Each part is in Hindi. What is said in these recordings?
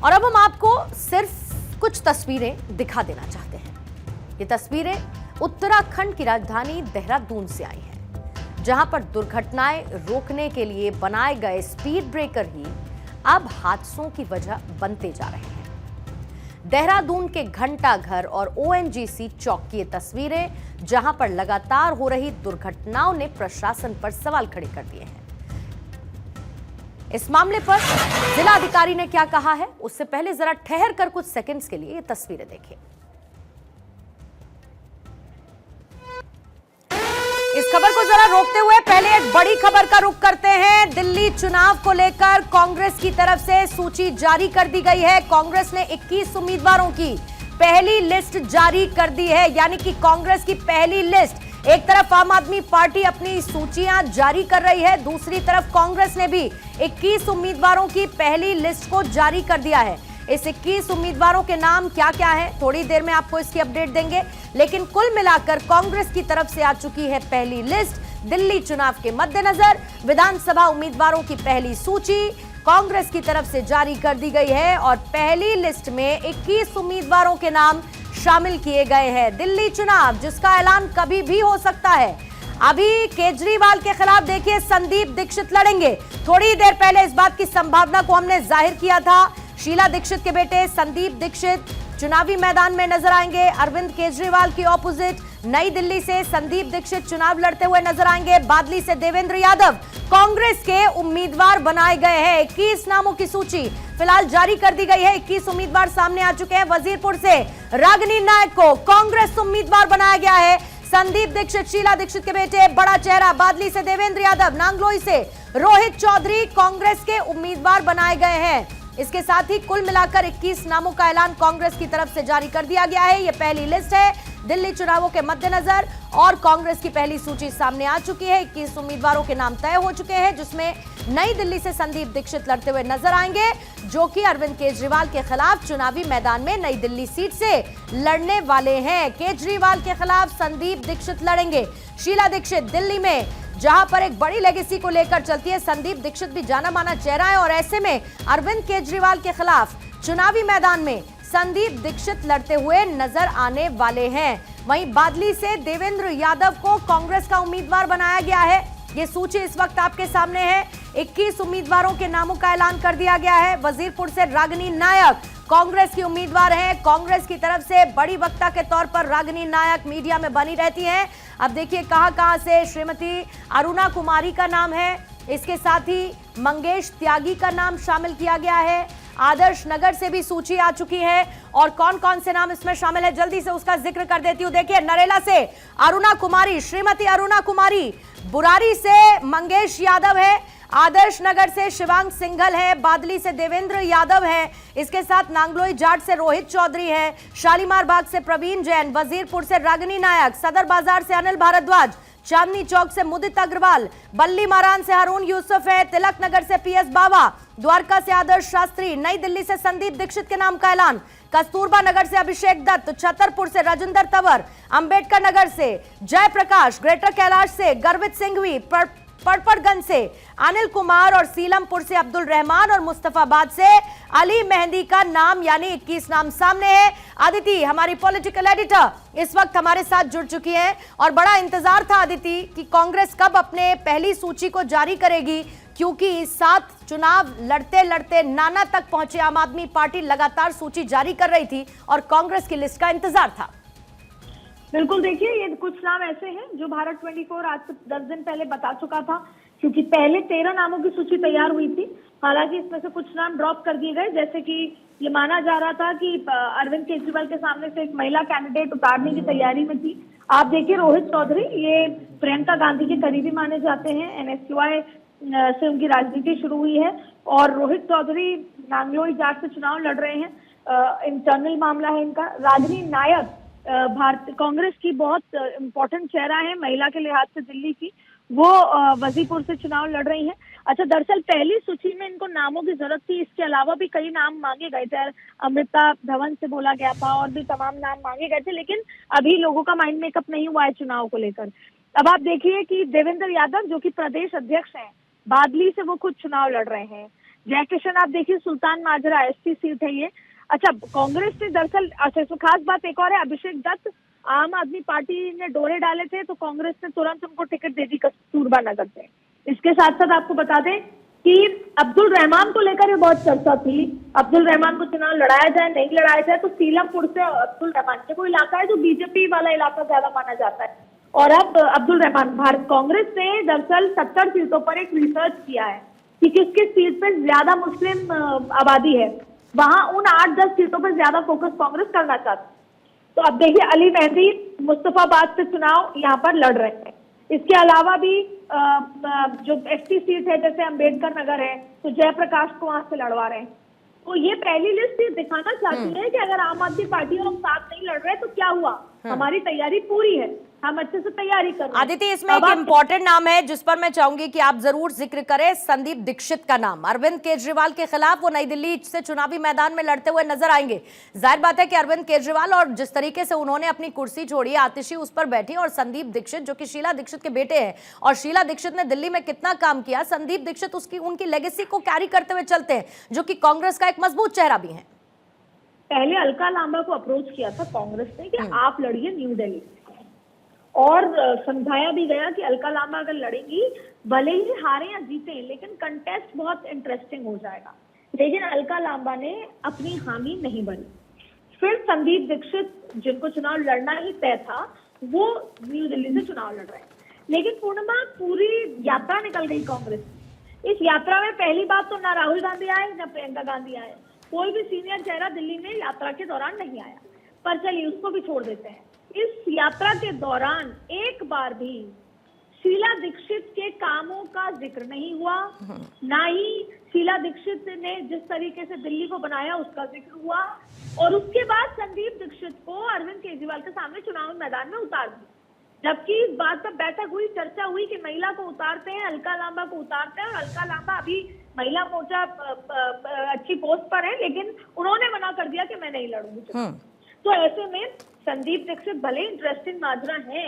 और अब हम आपको सिर्फ कुछ तस्वीरें दिखा देना चाहते हैं। ये तस्वीरें उत्तराखंड की राजधानी देहरादून से आई हैं, जहां पर दुर्घटनाएं रोकने के लिए बनाए गए स्पीड ब्रेकर ही अब हादसों की वजह बनते जा रहे हैं। देहरादून के घंटा घर और ओएनजीसी चौक की ये तस्वीरें, जहां पर लगातार हो रही दुर्घटनाओं ने प्रशासन पर सवाल खड़े कर दिए हैं। इस मामले पर जिलाधिकारी ने क्या कहा है, उससे पहले जरा ठहर कर कुछ सेकंड्स के लिए ये तस्वीरें देखिए। इस खबर को जरा रोकते हुए पहले एक बड़ी खबर का रुख करते हैं। दिल्ली चुनाव को लेकर कांग्रेस की तरफ से सूची जारी कर दी गई है। कांग्रेस ने 21 उम्मीदवारों की पहली लिस्ट जारी कर दी है, यानी कि कांग्रेस की पहली लिस्ट। एक तरफ आम आदमी पार्टी अपनी सूचियां जारी कर रही है, दूसरी तरफ कांग्रेस ने भी 21 उम्मीदवारों की पहली लिस्ट को जारी कर दिया है। इस 21 उम्मीदवारों के नाम क्या क्या है, थोड़ी देर में आपको इसकी अपडेट देंगे, लेकिन कुल मिलाकर कांग्रेस की तरफ से आ चुकी है पहली लिस्ट। दिल्ली चुनाव के मद्देनजर विधानसभा उम्मीदवारों की पहली सूची कांग्रेस की तरफ से जारी कर दी गई है और पहली लिस्ट में 21 उम्मीदवारों के नाम शामिल किए गए हैं। दिल्ली चुनाव जिसका ऐलान कभी भी हो सकता है। अभी केजरीवाल के खिलाफ देखिए संदीप दीक्षित लड़ेंगे। थोड़ी देर पहले इस बात की संभावना को हमने जाहिर किया था। शीला दीक्षित के बेटे संदीप दीक्षित चुनावी मैदान में नजर आएंगे। अरविंद केजरीवाल की ऑपोजिट नई दिल्ली से संदीप दीक्षित चुनाव लड़ते हुए नजर आएंगे। बादली से देवेंद्र यादव कांग्रेस के उम्मीदवार बनाए गए हैं। 21 नामों की सूची फिलहाल जारी कर दी गई है। 21 उम्मीदवार सामने आ चुके हैं। वजीरपुर से रागिनी नायक को कांग्रेस उम्मीदवार बनाया गया है। संदीप दीक्षित शीला दीक्षित के बेटे, बड़ा चेहरा बादली से देवेंद्र यादव, नांगलोई से रोहित चौधरी कांग्रेस के उम्मीदवार बनाए गए हैं। इसके साथ ही कुल मिलाकर 21 नामों का ऐलान कांग्रेस की तरफ से जारी कर दिया गया है। यह पहली लिस्ट है दिल्ली चुनावों के मद्देनजर और कांग्रेस की पहली सूची सामने आ चुकी है। 21 उम्मीदवारों के नाम तय हो चुके हैं, जिसमें नई दिल्ली से संदीप दीक्षित लड़ते हुए नजर आएंगे, जो कि अरविंद केजरीवाल के खिलाफ चुनावी मैदान में नई दिल्ली सीट से लड़ने वाले हैं। केजरीवाल के खिलाफ संदीप दीक्षित लड़ेंगे। शीला दीक्षित दिल्ली में, जहां पर एक बड़ी लेगेसी को लेकर चलती है। संदीप दीक्षित भी जाना माना चेहरा है और ऐसे में अरविंद केजरीवाल के खिलाफ चुनावी मैदान में संदीप दीक्षित लड़ते हुए नजर आने वाले हैं। वहीं बादली से देवेंद्र यादव को कांग्रेस का उम्मीदवार बनाया गया है। ये सूची इस वक्त आपके सामने है। 21 उम्मीदवारों के नामों का ऐलान कर दिया गया है। वजीरपुर से रागिनी नायक कांग्रेस की उम्मीदवार हैं। कांग्रेस की तरफ से बड़ी वक्ता के तौर पर रागिनी नायक मीडिया में बनी रहती हैं। अब देखिए कहां से श्रीमती अरुणा कुमारी का नाम है। इसके साथ ही मंगेश त्यागी का नाम शामिल किया गया है। आदर्श नगर से भी सूची आ चुकी है और कौन कौन से नाम इसमें शामिल है जल्दी से उसका जिक्र कर देती हूं। देखिए नरेला से अरुणा कुमारी, श्रीमती अरुणा कुमारी, बुरारी से मंगेश यादव है, आदर्श नगर से शिवांग सिंघल है, बादली से देवेंद्र यादव है, इसके साथ नांगलोई जाट से रोहित चौधरी है, शालीमार बाग से प्रवीण जैन, वजीरपुर से रागिनी नायक, सदर बाजार से अनिल भारद्वाज, चांदनी चौक से मुदित अग्रवाल, बल्ली मारान से हारून यूसुफ है, तिलक नगर से पीएस बावा, द्वारका से आदर्श शास्त्री, नई दिल्ली से संदीप दीक्षित के नाम का ऐलान, कस्तूरबा नगर से अभिषेक दत्त, छतरपुर से राजेंद्र तंवर, अंबेडकर नगर से जयप्रकाश, ग्रेटर कैलाश से गर्वित सिंघवी, पड़पड़गंज से अनिल कुमार और सीलमपुर से अब्दुल रहमान और मुस्तफाबाद से अली मेहंदी का नाम, यानी 21 नाम सामने है। अदिति हमारी पॉलिटिकल एडिटर इस वक्त हमारे साथ जुड़ चुकी है और बड़ा इंतजार था अदिति कि कांग्रेस कब अपने पहली सूची को जारी करेगी, क्योंकि इस साथ चुनाव लड़ते लड़ते नाना तक पहुंचे आम आदमी पार्टी लगातार सूची जारी कर रही थी और कांग्रेस की लिस्ट का इंतजार था। बिल्कुल, देखिए ये कुछ नाम ऐसे हैं जो भारत 24 आज से 10 दिन पहले बता चुका था, क्योंकि पहले 13 नामों की सूची तैयार हुई थी। हालांकि इसमें से कुछ नाम ड्रॉप कर दिए गए, जैसे कि ये माना जा रहा था कि अरविंद केजरीवाल के सामने से एक महिला कैंडिडेट उतारने की तैयारी में थी। आप देखिए रोहित चौधरी, ये प्रियंका गांधी के करीबी माने जाते हैं। NSUI से उनकी राजनीति शुरू हुई है और रोहित चौधरी नांगलोई जाट से चुनाव लड़ रहे हैं। इंटरनल मामला है इनका। रागिनी नायक भारतीय कांग्रेस की बहुत इम्पोर्टेंट चेहरा है महिला के लिहाज से दिल्ली की, वो वजीरपुर से चुनाव लड़ रही हैं। अच्छा, दरअसल पहली सूची में इनको नामों की जरूरत थी, इसके अलावा भी कई नाम मांगे गए थे। अमृता धवन से बोला गया था और भी तमाम नाम मांगे गए थे, लेकिन अभी लोगों का माइंड मेकअप नहीं हुआ है चुनाव को लेकर। अब आप देखिए कि देवेंद्र यादव जो कि प्रदेश अध्यक्ष हैं, बादली से वो खुद चुनाव लड़ रहे हैं। जयकिशन आप देखिए, सुल्तान माजरा एसटी सीट है ये। अच्छा, कांग्रेस ने दरअसल, अच्छा इसमें खास बात एक और है, अभिषेक दत्त आम आदमी पार्टी ने डोरे डाले थे तो कांग्रेस ने तुरंत उनको टिकट दे दी कस्तूरबा नगर से। इसके साथ साथ आपको बता दें कि अब्दुल रहमान को लेकर भी बहुत चर्चा थी, अब्दुल रहमान को चुनाव लड़ाया जाए नहीं लड़ाया जाए। तो सीलमपुर से अब्दुल रहमान के कोई इलाका है जो बीजेपी वाला इलाका ज्यादा माना जाता है, और अब अब्दुल रहमान, भारत कांग्रेस ने दरअसल 70 सीटों पर एक रिसर्च किया है कि किस किस सीट पर ज्यादा मुस्लिम आबादी है, वहां उन 8-10 सीटों पर ज्यादा फोकस कांग्रेस करना चाहती है। तो अब देखिए, अली मेहदी मुस्तफाबाद से चुनाव यहाँ पर लड़ रहे हैं। इसके अलावा भी जो एसटी सीट है जैसे अंबेडकर नगर है, तो जयप्रकाश को वहां से लड़वा रहे हैं। तो ये पहली लिस्ट ये दिखाना चाहती है कि अगर आम आदमी पार्टी और हम साथ नहीं लड़ रहे तो क्या हुआ, हमारी तैयारी पूरी है, हम अच्छे से तैयारी कर रहे हैं। आदित्य, इसमें एक इम्पोर्टेंट नाम है जिस पर मैं चाहूंगी कि आप जरूर जिक्र करें, संदीप दीक्षित का नाम। अरविंद केजरीवाल के खिलाफ वो नई दिल्ली से चुनावी मैदान में लड़ते हुए नजर आएंगे। जाहिर बात है कि अरविंद केजरीवाल और जिस तरीके से उन्होंने अपनी कुर्सी छोड़ी, आतिशी उस पर बैठी, और संदीप दीक्षित जो कि शीला दीक्षित के बेटे हैं, और शीला दीक्षित ने दिल्ली में कितना काम किया, संदीप दीक्षित उनकी लेगेसी को कैरी करते हुए चलते हैं, जो कि कांग्रेस का एक मजबूत चेहरा भी है। पहले अलका लांबा को अप्रोच किया था कांग्रेस ने कि आप लड़िए न्यू दिल्ली, और समझाया भी गया कि अलका लांबा अगर लड़ेंगी, भले ही हारे या जीते, लेकिन कंटेस्ट बहुत इंटरेस्टिंग हो जाएगा। लेकिन अलका लांबा ने अपनी हामी नहीं भरी। फिर संदीप दीक्षित, जिनको चुनाव लड़ना ही तय था, वो न्यू दिल्ली से चुनाव लड़ रहे हैं। लेकिन पूर्णिमा, पूरी यात्रा निकल गई कांग्रेस की। इस यात्रा में पहली बात तो ना राहुल गांधी आए ना प्रियंका गांधी आए, कोई भी सीनियर चेहरा दिल्ली में यात्रा के दौरान नहीं आया। पर चलिए उसको भी छोड़ देते हैं। इस यात्रा के दौरान एक बार भी शीला दीक्षित के कामों का जिक्र नहीं हुआ, ना ही शीला दीक्षित ने जिस तरीके से दिल्ली को बनाया उसका जिक्र हुआ। और उसके बाद संदीप दीक्षित को अरविंद केजरीवाल के सामने चुनावी मैदान में उतार दिया। जबकि इस बात पर बैठक हुई, चर्चा हुई कि महिला को उतारते हैं, अलका लांबा को उतारते हैं, और अलका लांबा अभी महिला मोर्चा अच्छी पोस्ट पर है, लेकिन उन्होंने मना कर दिया कि मैं नहीं लड़ूंगी। तो ऐसे में संदीप दीक्षित भले इंटरेस्टिंग माजरा है,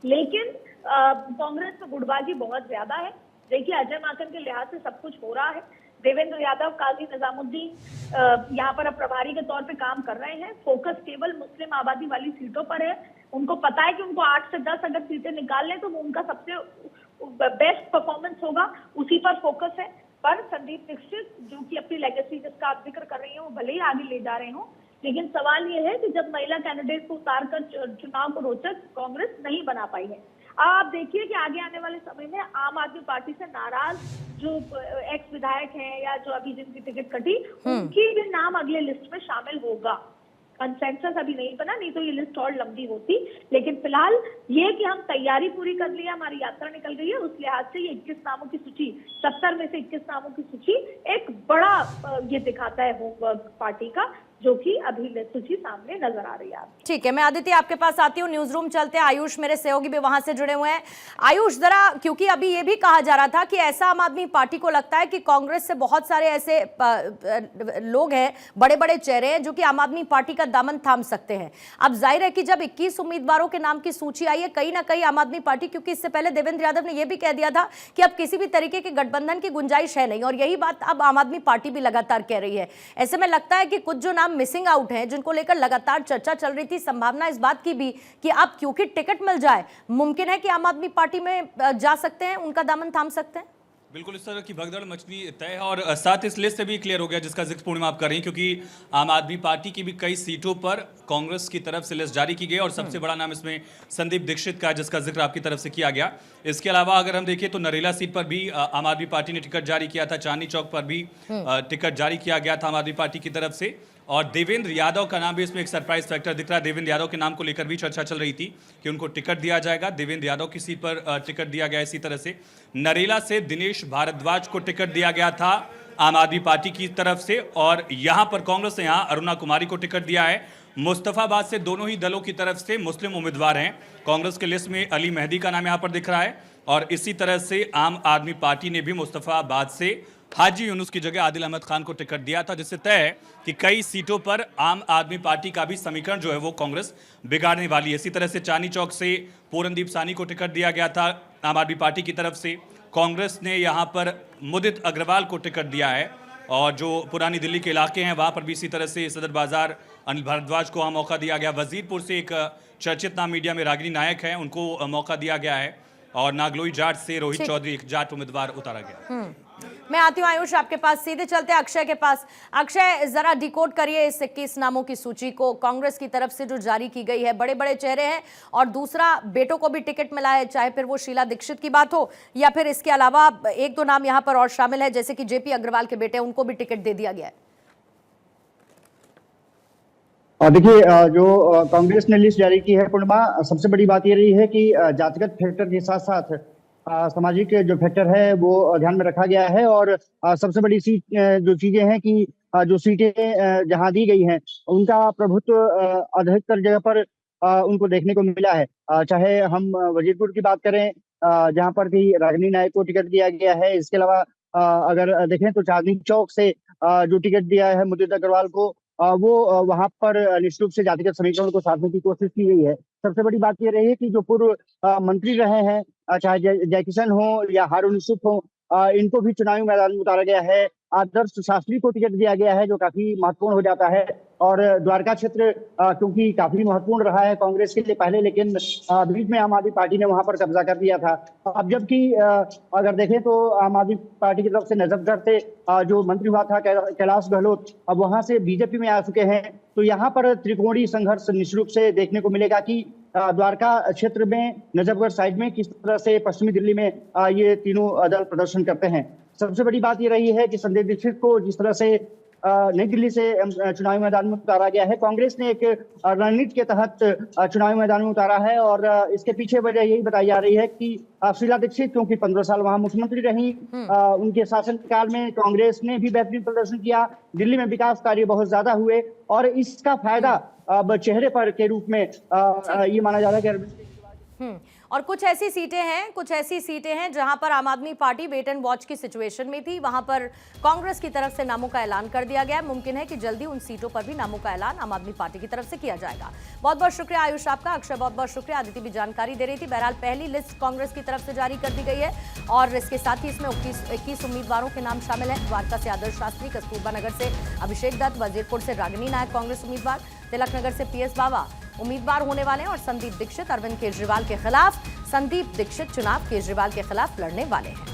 लेकिन कांग्रेस में गुटबाजी बहुत ज्यादा है। देखिए, अजय माकन के लिहाज से सब कुछ हो रहा है। देवेंद्र यादव, काजी निजामुद्दीन यहाँ पर अब प्रभारी के तौर पे काम कर रहे हैं। फोकस केवल मुस्लिम आबादी वाली सीटों पर है। उनको पता है कि उनको 8 से 10 अगर सीटें निकाल लें तो वो उनका सबसे बेस्ट परफॉर्मेंस होगा, उसी पर फोकस है। पर संदीप दीक्षित, जो कि अपनी लेगेसी जिसका आप जिक्र कर रही हैं, वो भले ही आगे ले जा रहे हो, लेकिन सवाल ये है कि जब महिला कैंडिडेट को उतारकर चुनाव को रोचक कांग्रेस नहीं बना पाई है। आप देखिए कि आगे आने वाले समय में आम आदमी पार्टी से नाराज जो एक्स विधायक हैं या जो अभी जिनकी टिकट कटी, उनकी भी नाम अगले लिस्ट में शामिल होगा। कंसेंसस अभी नहीं बना, नहीं तो ये लिस्ट और लंबी होती। लेकिन फिलहाल ये कि हम तैयारी पूरी कर ली है, हमारी यात्रा निकल गई है, उस लिहाज से ये 21 नामों की सूची, 70 में से 21 नामों की सूची एक बड़ा ये दिखाता है पार्टी का, जो कि अभी सूची सामने नजर आ रही है। ठीक है, मैं आदित्य आपके पास आती हूँ, न्यूज रूम चलते हैं। आयुष मेरे सहयोगी भी वहां से जुड़े हुए हैं। आयुष, जरा, क्योंकि अभी ये भी कहा जा रहा था कि ऐसा आम आदमी पार्टी को लगता है कि कांग्रेस से बहुत सारे ऐसे लोग हैं, बड़े बड़े चेहरे हैं, जो कि आम आदमी पार्टी का दामन थाम सकते हैं। अब जाहिर है कि जब 21 उम्मीदवारों के नाम की सूची आई है, कहीं ना कहीं आम आदमी पार्टी, क्योंकि इससे पहले देवेंद्र यादव ने यह भी कह दिया था कि अब किसी भी तरीके के गठबंधन की गुंजाइश है नहीं, और यही बात अब आम आदमी पार्टी भी लगातार कह रही है। ऐसे में लगता है कि कुछ जो नाम मिसिंग आउट हैं, जिनको लेकर लगातार चर्चा चल रही थी, संभावना इस बात की भी कि अब क्योंकि टिकट मिल जाए, मुमकिन है कि आम आदमी पार्टी में जा सकते हैं, उनका दामन थाम सकते हैं। बिल्कुल, इस तरह की भगदड़ मचनी तय है, और साथ इस लिस्ट से भी क्लियर हो गया जिसका जिक्र पूर्णिमा आप कर रही हैं, क्योंकि आम आदमी पार्टी की भी कई सीटों पर कांग्रेस की तरफ से लिस्ट जारी की गई, और सबसे बड़ा नाम इसमें संदीप दीक्षित का, जिसका जिक्र आपकी तरफ से किया गया। इसके अलावा अगर हम देखें तो नरेला सीट पर भी आम आदमी पार्टी ने टिकट जारी किया था, चांदनी चौक पर भी टिकट जारी किया गया था आम आदमी पार्टी की तरफ से, और देवेंद्र यादव का नाम भी इसमें एक सरप्राइज फैक्टर दिख रहा है। देवेंद्र यादव के नाम को लेकर भी चर्चा चल रही थी कि उनको टिकट दिया जाएगा, देवेंद्र यादव की सीट पर टिकट दिया गया। इसी तरह से नरेला से दिनेश भारद्वाज को टिकट दिया गया था आम आदमी पार्टी की तरफ से, और यहां पर कांग्रेस ने यहां अरुणा कुमारी को टिकट दिया है। मुस्तफाबाद से दोनों ही दलों की तरफ से मुस्लिम उम्मीदवार हैं। कांग्रेस के लिस्ट में अली मेहदी का नाम यहां पर दिख रहा है, और इसी तरह से आम आदमी पार्टी ने भी मुस्तफाबाद से हाजी यूनुस की जगह आदिल अहमद खान को टिकट दिया था, जिससे तय है कि कई सीटों पर आम आदमी पार्टी का भी समीकरण जो है वो कांग्रेस बिगाड़ने वाली है। इसी तरह से चांदनी चौक से पूरनदीप सानी को टिकट दिया गया था आम आदमी पार्टी की तरफ से। कांग्रेस ने यहां पर मुदित अग्रवाल को टिकट दिया है, और जो पुरानी दिल्ली के इलाके हैं वहाँ पर भी इसी तरह से सदर बाजार अनिल भारद्वाज को वहाँ मौका दिया गया। वजीरपुर से एक चर्चित नाम मीडिया में रागिनी नायक है, उनको मौका दिया गया है। और नागलोई जाट से रोहित चौधरी एक जाट उम्मीदवार उतारा गया। मैं आती हूँ आयुष आपके पास, सीधे चलते हैं अक्षय के पास। अक्षय, जरा डिकोड करिए इस 21 नामों की सूची को, कांग्रेस की तरफ से जो जारी की गई है। बड़े बड़े चेहरे हैं और दूसरा बेटों को भी टिकट मिला है, चाहे फिर वो शीला दीक्षित की बात हो या फिर इसके अलावा एक दो नाम यहाँ पर और शामिल है, जैसे कि जेपी अग्रवाल के बेटे, उनको भी टिकट दे दिया गया है। देखिए, जो कांग्रेस ने लिस्ट जारी की है पूर्णिमा, सबसे बड़ी बात ये रही है कि जातिगत फैक्टर के साथ साथ सामाजिक जो फैक्टर है वो ध्यान में रखा गया है। और सबसे बड़ी जो चीजें हैं कि जो सीटें जहां दी गई हैं उनका प्रभुत्व अधिकतर जगह पर उनको देखने को मिला है। चाहे हम वजीरपुर की बात करें, जहां पर कि रागिनी नायक को टिकट दिया गया है। इसके अलावा अगर देखें तो चांदनी चौक से जो टिकट दिया है मुदित अग्रवाल को, वो वहां पर निश्चित रूप से जातिगत समीकरण को साधने की कोशिश की गई है। सबसे बड़ी बात ये रही है कि जो पूर्व मंत्री रहे हैं, चाहे जयकिशन हो या हारून यूसुफ हो, इनको भी चुनावी मैदान में उतारा गया है। आदर्श शास्त्री को टिकट दिया गया है, जो काफी महत्वपूर्ण हो जाता है। और द्वारका क्षेत्र क्योंकि काफी महत्वपूर्ण रहा है कांग्रेस के लिए पहले, लेकिन बीच में आम आदमी पार्टी ने वहां पर कब्जा कर दिया था। अब जबकि अगर देखें तो आम आदमी पार्टी की तरफ से नजफगढ़ से जो मंत्री हुआ था कैलाश गहलोत, अब वहां से बीजेपी में आ चुके हैं। तो यहाँ पर त्रिकोणीय संघर्ष निश्चित रूप से देखने को मिलेगा कि द्वारका क्षेत्र में, नजफगढ़ साइड में किस तरह से पश्चिमी दिल्ली में ये तीनों दल प्रदर्शन करते हैं। सबसे बड़ी बात ये रही है कि संदीप दीक्षित को जिस तरह से नई दिल्ली से चुनावी मैदान में उतारा गया है, कांग्रेस ने एक रणनीति के तहत चुनावी मैदान में उतारा है। और इसके पीछे वजह यही बताई जा रही है कि शीला दीक्षित क्योंकि 15 साल वहां मुख्यमंत्री रही, उनके शासनकाल में कांग्रेस ने भी बेहतरीन प्रदर्शन किया, दिल्ली में विकास कार्य बहुत ज्यादा हुए और इसका फायदा अब चेहरे पर के रूप में ये माना जा रहा है कि और कुछ ऐसी सीटें हैं जहां पर आम आदमी पार्टी वेट एंड वॉच की सिचुएशन में थी, वहां पर कांग्रेस की तरफ से नामों का ऐलान कर दिया गया है। मुमकिन है कि जल्दी उन सीटों पर भी नामों का ऐलान आम आदमी पार्टी की तरफ से किया जाएगा। बहुत बहुत शुक्रिया आयुष आपका। अक्षय बहुत बहुत शुक्रिया। आदित्य भी जानकारी दे रही थी। बहरहाल पहली लिस्ट कांग्रेस की तरफ से जारी कर दी गई है और इसके साथ ही इसमें 21 उम्मीदवारों के नाम शामिल हैं। द्वारका से आदर्श शास्त्री, कस्तूरबा नगर से अभिषेक दत्त, वजीरपुर से रागिनी नायक कांग्रेस उम्मीदवार, तिलक नगर से PS बावा उम्मीदवार होने वाले हैं और संदीप दीक्षित अरविंद केजरीवाल के खिलाफ, संदीप दीक्षित चुनाव केजरीवाल के खिलाफ लड़ने वाले हैं।